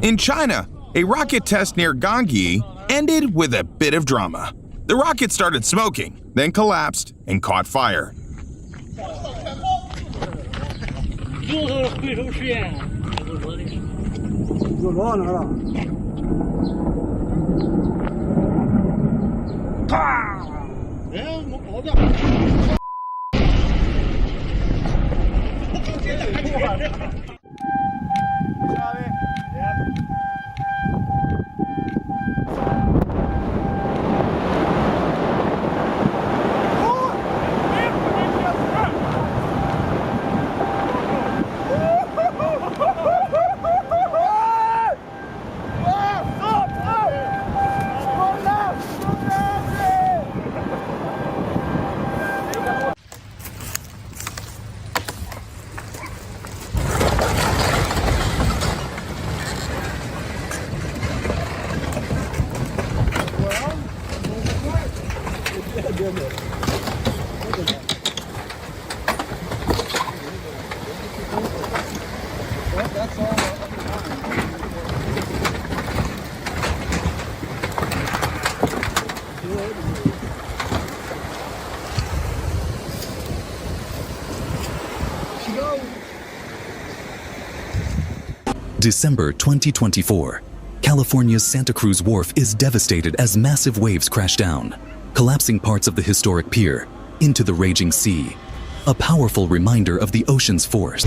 In China, a rocket test near Gangyi ended with a bit of drama. The rocket started smoking, then collapsed and caught fire. December 2024. California's Santa Cruz Wharf is devastated as massive waves crash down, collapsing parts of the historic pier into the raging sea. A powerful reminder of the ocean's force.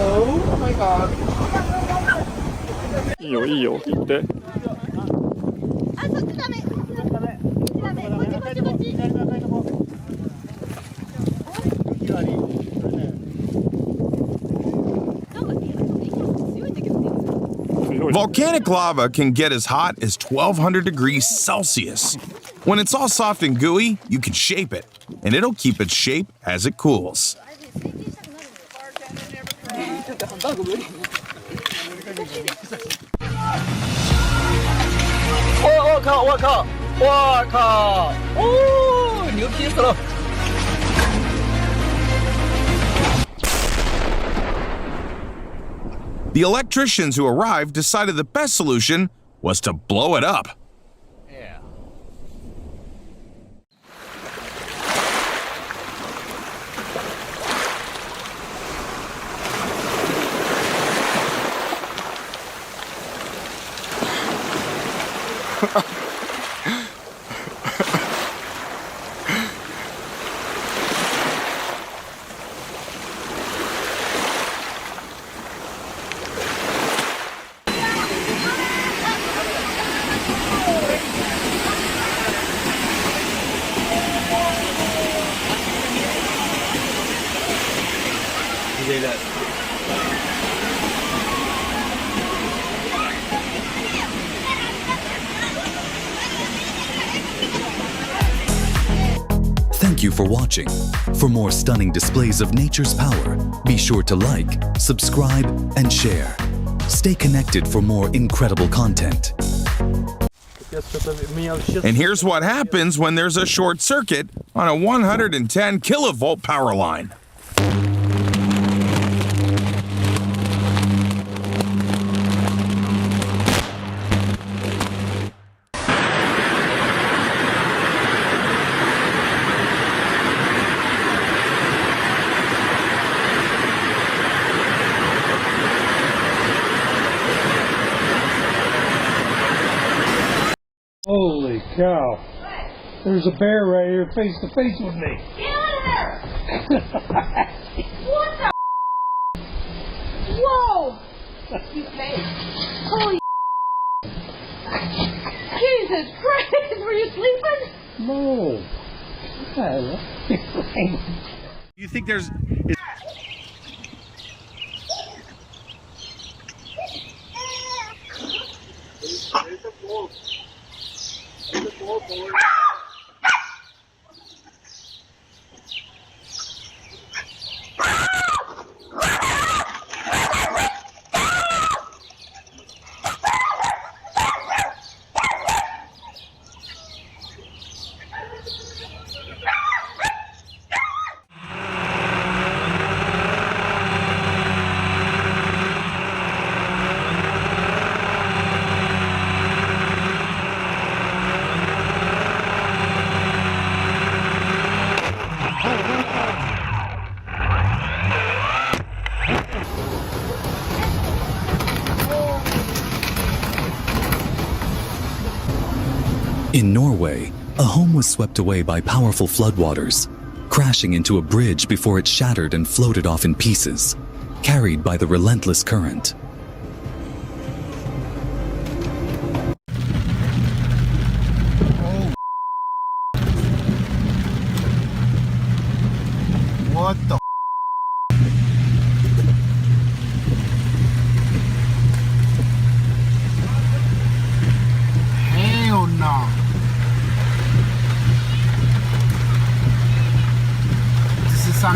Oh my god. いいよいいよ行って。あ、そっちダメ。こっちこっちこっち。 Volcanic lava can get as hot as 1200 degrees Celsius. When it's all soft and gooey, you can shape it, and it'll keep its shape as it cools. The electricians who arrived decided the best solution was to blow it up. Yeah. Thank you for watching. For more stunning displays of nature's power, be sure to like, subscribe, and share. Stay connected for more incredible content. And here's what happens when there's a short circuit on a 110 kilovolt power line. Holy cow. There's a bear right here face to face with me. Get out of there! What the? Whoa! You face. Holy Jesus Christ! Were you sleeping? No. What the hell? You think there's... In Norway, a home was swept away by powerful floodwaters, crashing into a bridge before it shattered and floated off in pieces, carried by the relentless current. What the? Hell no. This is on.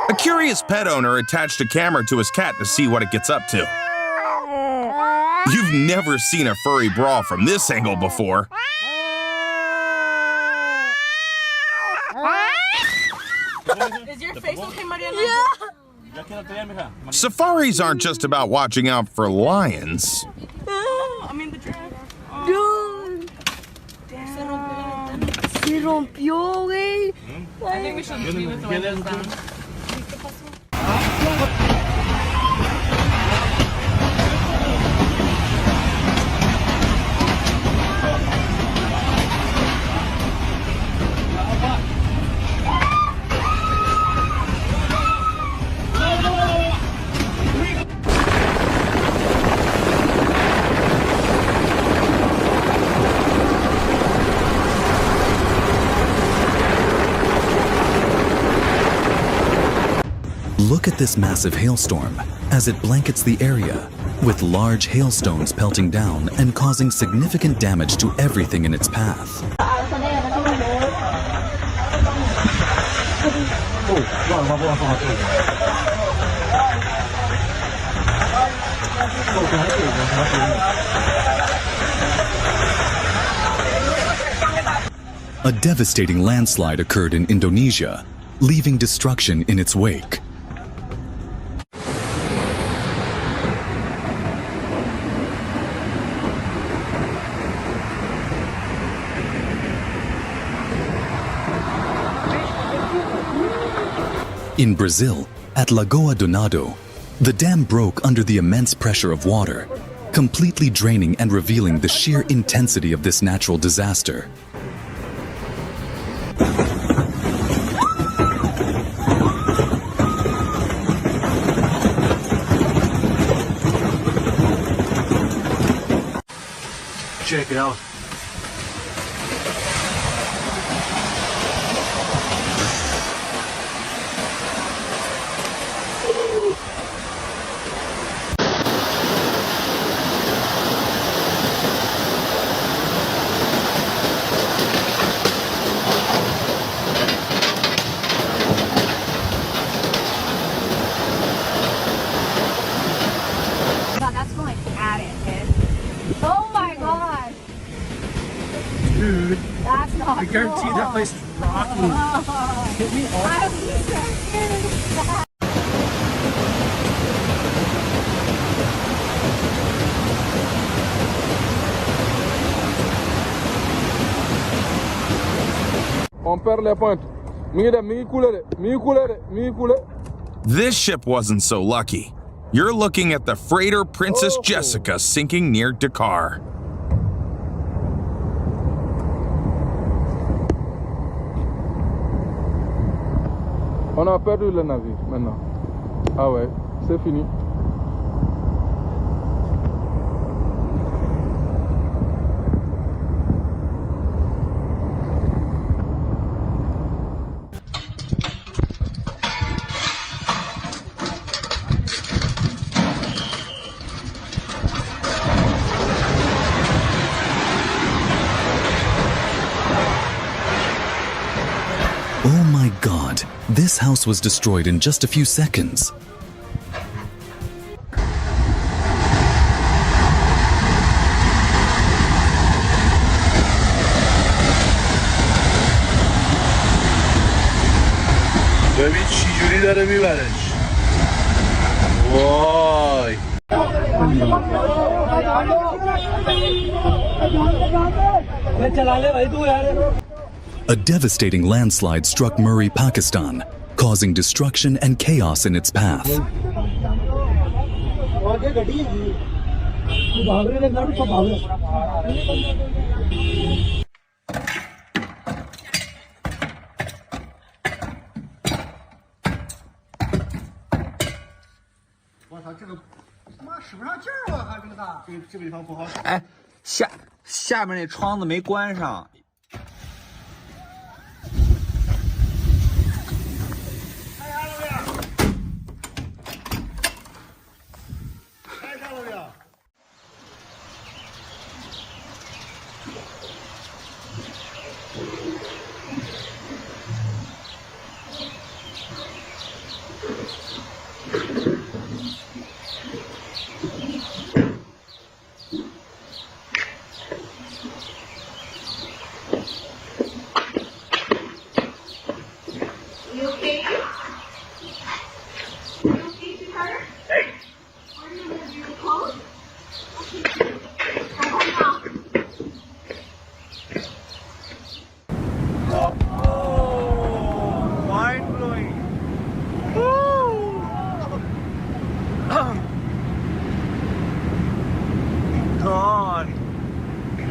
A curious pet owner attached a camera to his cat to see what it gets up to. You've never seen a furry brawl from this angle before. Is your face okay, Mariana? Yeah. Safaris aren't just about watching out for lions. I mean the giraffe. Dude. Se rompió, güey. I think we should leave it the way it is down. Look at this massive hailstorm as it blankets the area, with large hailstones pelting down and causing significant damage to everything in its path. A devastating landslide occurred in Indonesia, leaving destruction in its wake. In Brazil, at Lagoa do Nado, the dam broke under the immense pressure of water, completely draining and revealing the sheer intensity of this natural disaster. Check it out. God, that's going at it, kid. Oh my god. Dude, That's not I guarantee cool. that place is rocking. Hit me off. On perd les pointes. This ship wasn't so lucky. You're looking at the freighter Princess Jessica sinking near Dakar. On a perdu le navire maintenant. Ah ouais, c'est fini. Oh my God, this house was destroyed in just a few seconds. ببین چی جوری داره میبرش. Whoa. A devastating landslide struck Murree, Pakistan, causing destruction and chaos in its path.哎，下面那窗子没关上。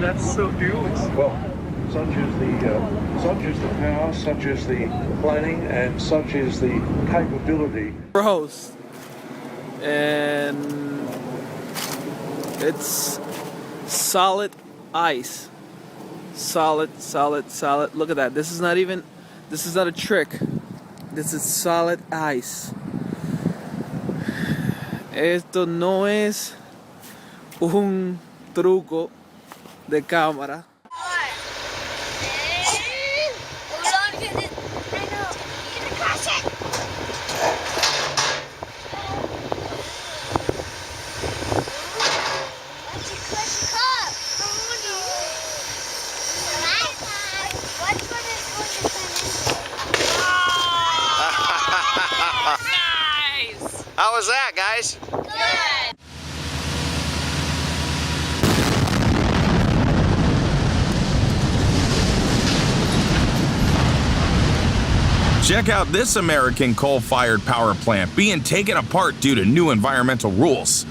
That's so beautiful. Well, such is the power, such is the planning, and such is the capability. House, and it's solid ice. Solid. Look at that. This is not a trick. This is solid ice. Esto no es un truco de cámara. How was that, guys? Good. Check out this American coal-fired power plant being taken apart due to new environmental rules.